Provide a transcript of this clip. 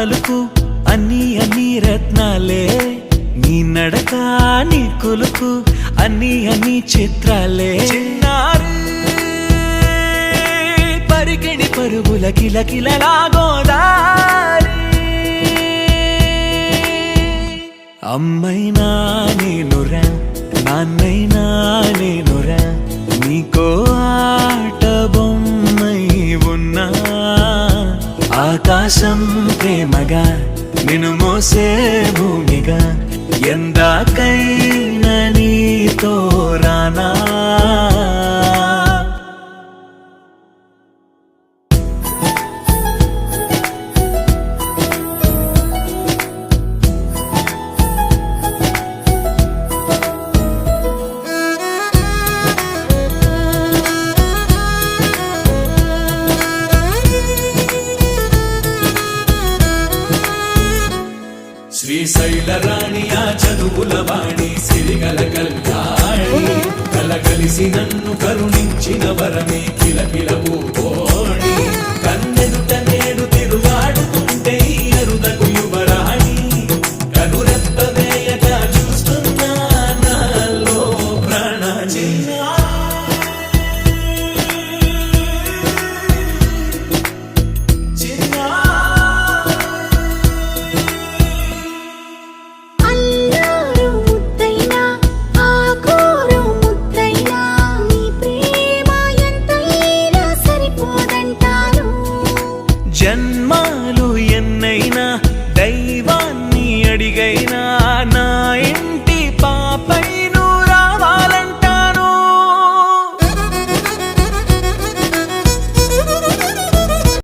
పలుకు అన్ని అన్ని రత్నాలే, నీ నడక నీ కులుకు అన్ని అన్ని చిత్రాలే. చిన్నారి పరికిణి పరుగుల కిలకిలలా గోదారి, అమ్మైనా నేనురా నాన్నైనా నేనురా, నీకో ఆట బొమ్మై ఉన్నా. ఆకాశం ప్రేమగా నిన్ను మోసే భూమిగా, ఎందాకైనా నీతో రానా. శ్రీశైల రాణియా చదువుల వాణి సిరిగల కళ్యాణి, కలగలిసి నన్ను కరుణించిన వరమే కిలకిల